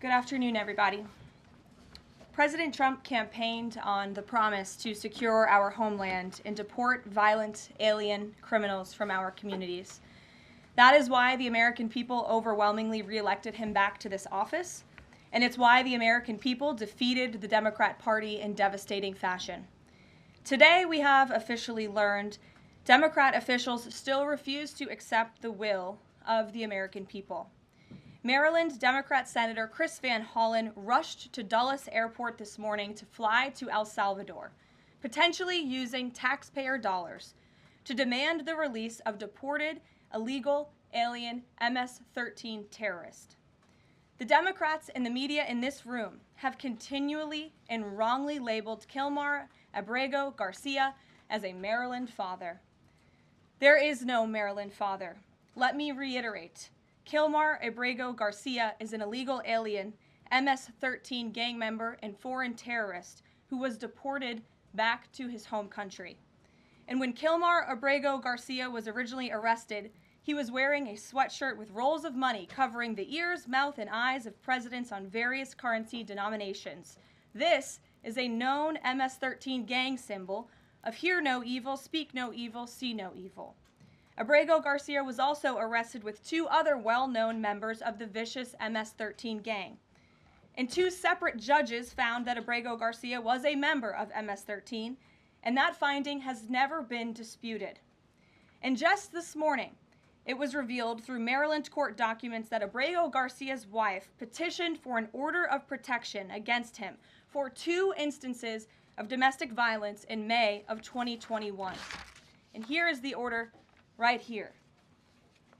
Good afternoon, everybody. President Trump campaigned on the promise to secure our homeland and deport violent alien criminals from our communities. That is why the American people overwhelmingly reelected him back to this office, and it's why the American people defeated the Democrat Party in devastating fashion. Today, we have officially learned Democrat officials still refuse to accept the will of the American people. Maryland Democrat Senator Chris Van Hollen rushed to Dulles Airport this morning to fly to El Salvador, potentially using taxpayer dollars, to demand the release of deported, illegal, alien MS-13 terrorists. The Democrats and the media in this room have continually and wrongly labeled Kilmar Abrego Garcia as a Maryland father. There is no Maryland father. Let me reiterate. Kilmar Abrego Garcia is an illegal alien, MS-13 gang member and foreign terrorist who was deported back to his home country. And when Kilmar Abrego Garcia was originally arrested, he was wearing a sweatshirt with rolls of money covering the ears, mouth, and eyes of presidents on various currency denominations. This is a known MS-13 gang symbol of hear no evil, speak no evil, see no evil. Abrego Garcia was also arrested with two other well-known members of the vicious MS-13 gang. And two separate judges found that Abrego Garcia was a member of MS-13, and that finding has never been disputed. And just this morning, it was revealed through Maryland court documents that Abrego Garcia's wife petitioned for an order of protection against him for 2 instances of domestic violence in May of 2021. And here is the order right here.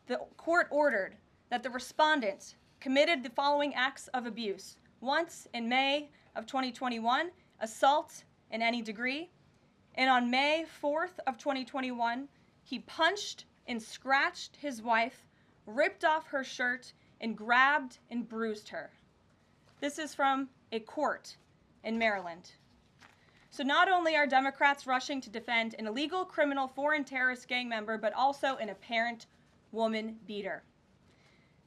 The court ordered that the respondent committed the following acts of abuse. Once in May of 2021, assault in any degree. And on May 4th of 2021, he punched and scratched his wife, ripped off her shirt, and grabbed and bruised her. This is from a court in Maryland. So not only are Democrats rushing to defend an illegal criminal foreign terrorist gang member, but also an apparent woman beater.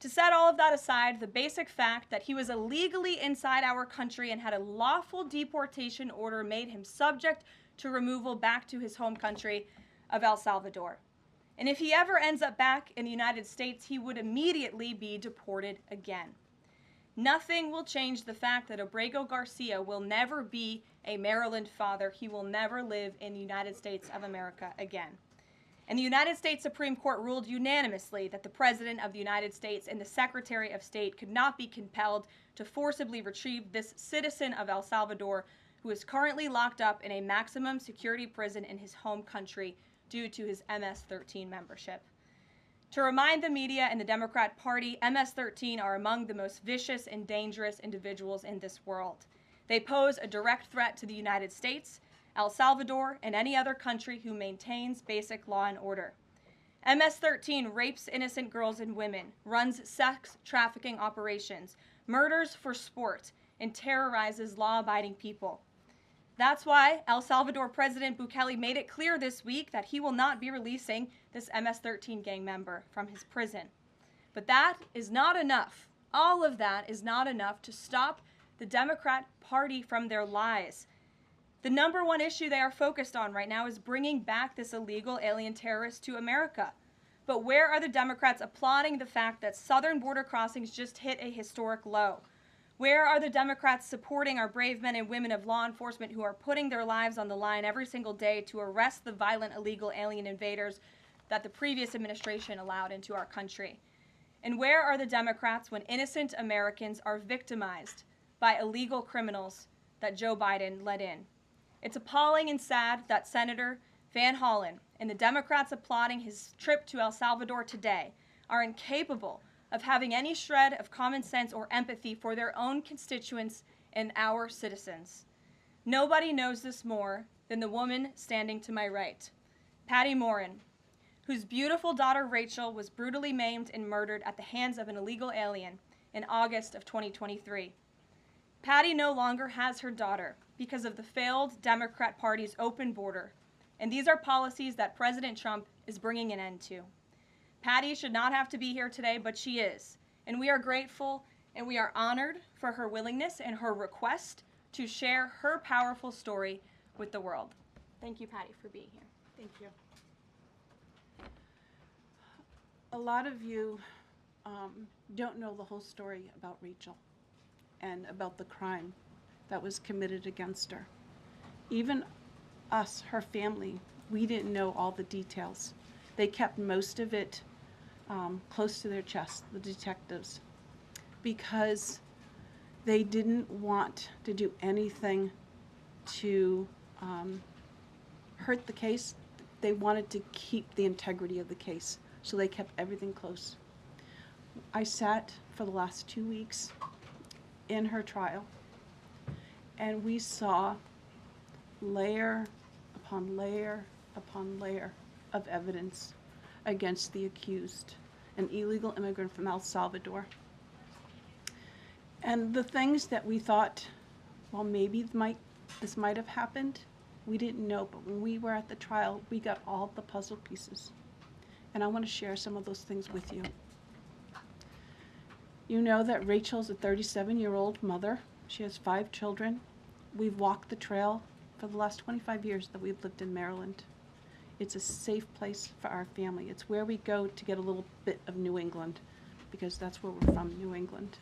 To set all of that aside, the basic fact that he was illegally inside our country and had a lawful deportation order made him subject to removal back to his home country of El Salvador. And if he ever ends up back in the United States, he would immediately be deported again. Nothing will change the fact that Abrego Garcia will never be a Maryland father. He will never live in the United States of America again. And the United States Supreme Court ruled unanimously that the President of the United States and the Secretary of State could not be compelled to forcibly retrieve this citizen of El Salvador who is currently locked up in a maximum security prison in his home country due to his MS-13 membership. To remind the media and the Democrat Party, MS-13 are among the most vicious and dangerous individuals in this world. They pose a direct threat to the United States, El Salvador, and any other country who maintains basic law and order. MS-13 rapes innocent girls and women, runs sex trafficking operations, murders for sport, and terrorizes law-abiding people. That's why El Salvador President Bukele made it clear this week that he will not be releasing this MS-13 gang member from his prison. But that is not enough. All of that is not enough to stop the Democrat Party from their lies. The number one issue they are focused on right now is bringing back this illegal alien terrorist to America. But where are the Democrats applauding the fact that southern border crossings just hit a historic low? Where are the Democrats supporting our brave men and women of law enforcement who are putting their lives on the line every single day to arrest the violent illegal alien invaders that the previous administration allowed into our country? And where are the Democrats when innocent Americans are victimized by illegal criminals that Joe Biden let in? It's appalling and sad that Senator Van Hollen and the Democrats applauding his trip to El Salvador today are incapable of having any shred of common sense or empathy for their own constituents and our citizens. Nobody knows this more than the woman standing to my right, Patty Morin, whose beautiful daughter Rachel was brutally maimed and murdered at the hands of an illegal alien in August of 2023. Patty no longer has her daughter because of the failed Democrat Party's open border, and these are policies that President Trump is bringing an end to. Patty should not have to be here today, but she is, and we are grateful and we are honored for her willingness and her request to share her powerful story with the world. Thank you, Patty, for being here. Thank you. A lot of you don't know the whole story about Rachel and about the crime that was committed against her. Even us, her family, we didn't know all the details. They kept most of it close to their chest, the detectives, because they didn't want to do anything to hurt the case. They wanted to keep the integrity of the case, so they kept everything close. I sat for the last 2 weeks in her trial, and we saw layer upon layer upon layer of evidence against the accused, an illegal immigrant from El Salvador. And the things that we thought, well, maybe this might have happened, we didn't know. But when we were at the trial, we got all the puzzle pieces. And I want to share some of those things with you. You know that Rachel's a 37-year-old mother. She has 5 children. We've walked the trail for the last 25 years that we've lived in Maryland. It's a safe place for our family. It's where we go to get a little bit of New England, because that's where we're from, New England.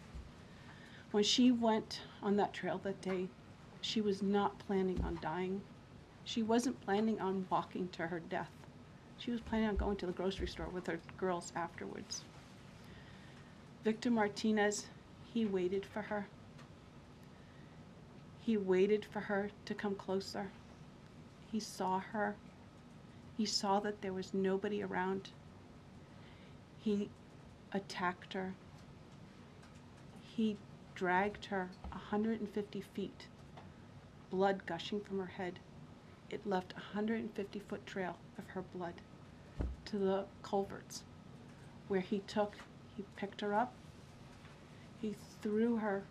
When she went on that trail that day, she was not planning on dying. She wasn't planning on walking to her death. She was planning on going to the grocery store with her girls afterwards. Victor Martinez, he waited for her. He waited for her to come closer. He saw her. He saw that there was nobody around. He attacked her. He dragged her 150 feet, blood gushing from her head. It left a 150-foot trail of her blood to the culverts, where he picked her up, he threw her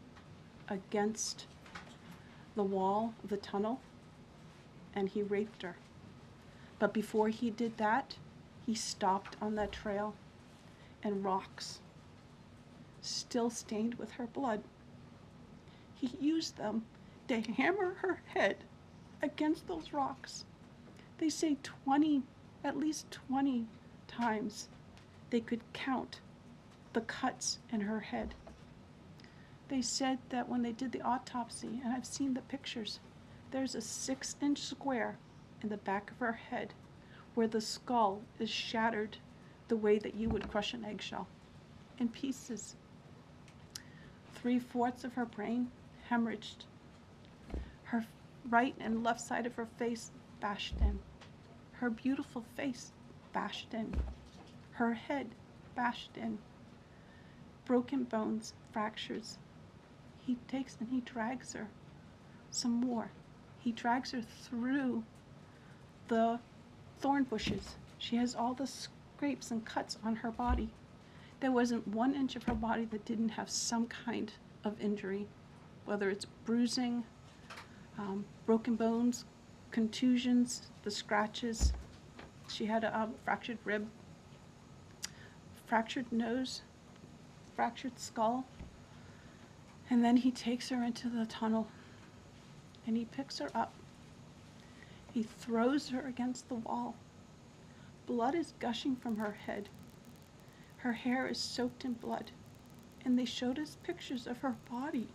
against the wall of the tunnel, and he raped her. But before he did that, he stopped on that trail, and rocks, still stained with her blood, he used them to hammer her head against those rocks. They say at least 20 times they could count the cuts in her head. They said that when they did the autopsy, and I've seen the pictures, there's a 6-inch square in the back of her head where the skull is shattered the way that you would crush an eggshell in pieces. 3/4 of her brain hemorrhaged. Her right and left side of her face bashed in. Her beautiful face bashed in. Her head bashed in. Broken bones, fractures. He takes and he drags her some more. He drags her through the thorn bushes. She has all the scrapes and cuts on her body. There wasn't 1 inch of her body that didn't have some kind of injury, whether it's bruising, broken bones, contusions, the scratches. She had a fractured rib, fractured nose, fractured skull. And then he takes her into the tunnel, and he picks her up. He throws her against the wall. Blood is gushing from her head. Her hair is soaked in blood. And they showed us pictures of her body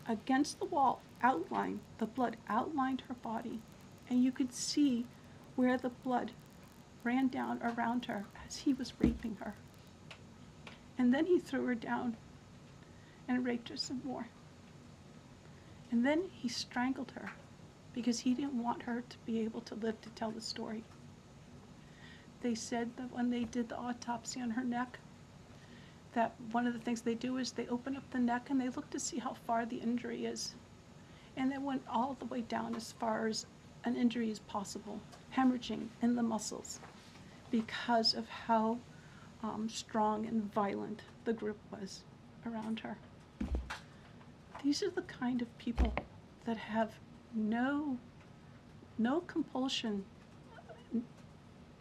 against the wall, outlined. The blood outlined her body. And you could see where the blood ran down around her as he was raping her. And then he threw her down and raped her some more. And then he strangled her because he didn't want her to be able to live to tell the story. They said that when they did the autopsy on her neck, that one of the things they do is they open up the neck and they look to see how far the injury is. And they went all the way down as far as an injury is possible, hemorrhaging in the muscles, because of how strong and violent the group was around her. These are the kind of people that have no compulsion.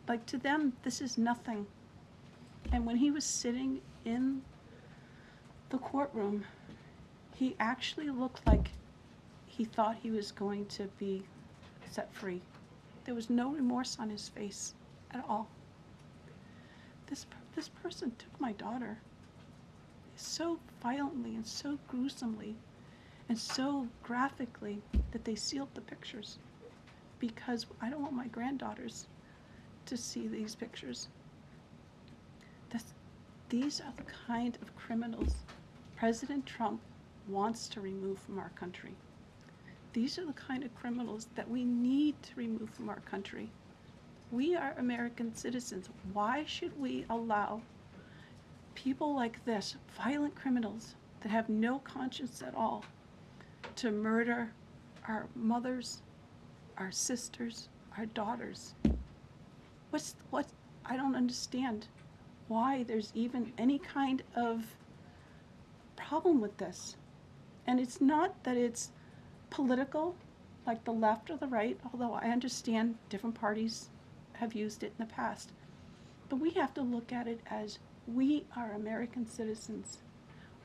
Like, to them, this is nothing. And when he was sitting in the courtroom, he actually looked like he thought he was going to be set free. There was no remorse on his face at all. This person took my daughter so violently and so gruesomely and so graphically that they sealed the pictures, because I don't want my granddaughters to see these pictures. These are the kind of criminals President Trump wants to remove from our country. These are the kind of criminals that we need to remove from our country. We are American citizens. Why should we allow people like this, violent criminals that have no conscience at all, to murder our mothers, our sisters, our daughters? I don't understand why there's even any kind of problem with this. And it's not that it's political, like the left or the right, although I understand different parties have used it in the past. But we have to look at it as we are American citizens.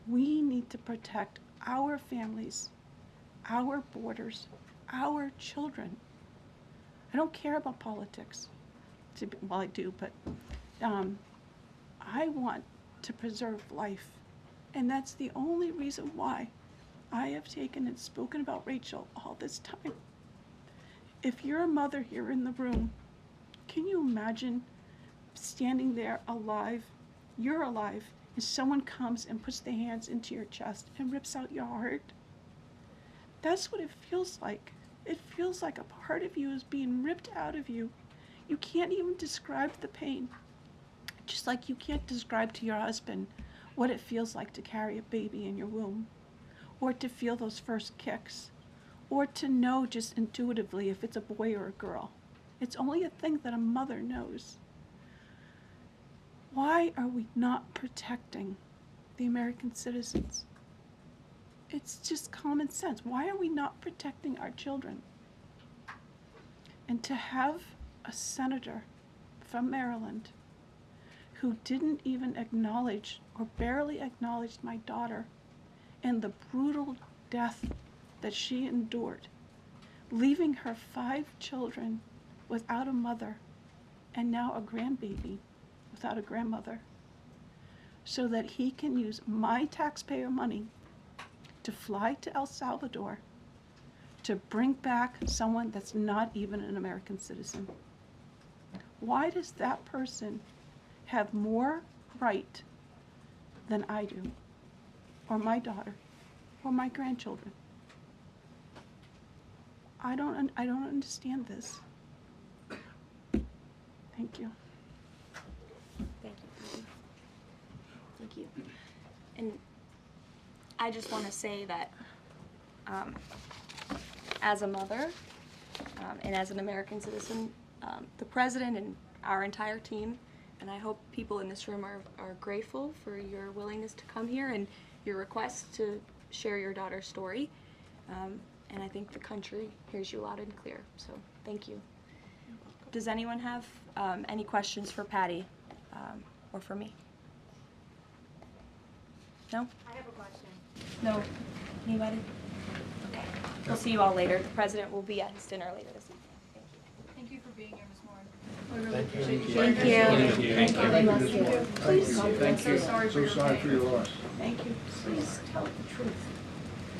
We need to protect our families, our borders, our children. I don't care about politics. Well, I do, but I want to preserve life. And that's the only reason why I have taken and spoken about Rachel all this time. If you're a mother here in the room, can you imagine standing there alive? You're alive, and someone comes and puts their hands into your chest and rips out your heart? That's what it feels like. It feels like a part of you is being ripped out of you. You can't even describe the pain. Just like you can't describe to your husband what it feels like to carry a baby in your womb, or to feel those first kicks, or to know just intuitively if it's a boy or a girl. It's only a thing that a mother knows. Why are we not protecting the American citizens? It's just common sense. Why are we not protecting our children? And to have a senator from Maryland who didn't even acknowledge or barely acknowledged my daughter and the brutal death that she endured, leaving her 5 children without a mother and now a grandbaby without a grandmother, so that he can use my taxpayer money to fly to El Salvador to bring back someone that's not even an American citizen. Why does that person have more right than I do, or my daughter, or my grandchildren? I don't understand this. Thank you. Thank you. Thank you. And I just want to say that as a mother and as an American citizen, the president and our entire team, and I hope people in this room are grateful for your willingness to come here and your request to share your daughter's story. And I think the country hears you loud and clear. So thank you. Does anyone have any questions for Patty or for me? No? I have a question. No? Anybody? Okay. We'll see you all later. The president will be at his dinner later this evening. Thank you. Thank you for being here, Ms. Moore. We really appreciate you. Thank you. Thank you. Thank you. Please, I'm so sorry for your pain. for your loss. thank you. Please tell the truth.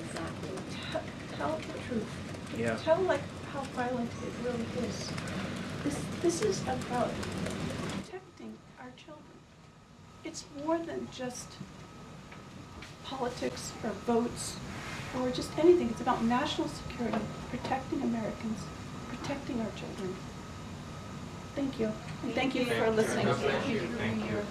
Exactly. Tell the truth. Yeah. Tell like how violent it really is. This is about protecting our children. It's more than just politics or votes or just anything. It's about national security, protecting Americans, protecting our children. Thank you. And thank you for listening. Thank you for being here.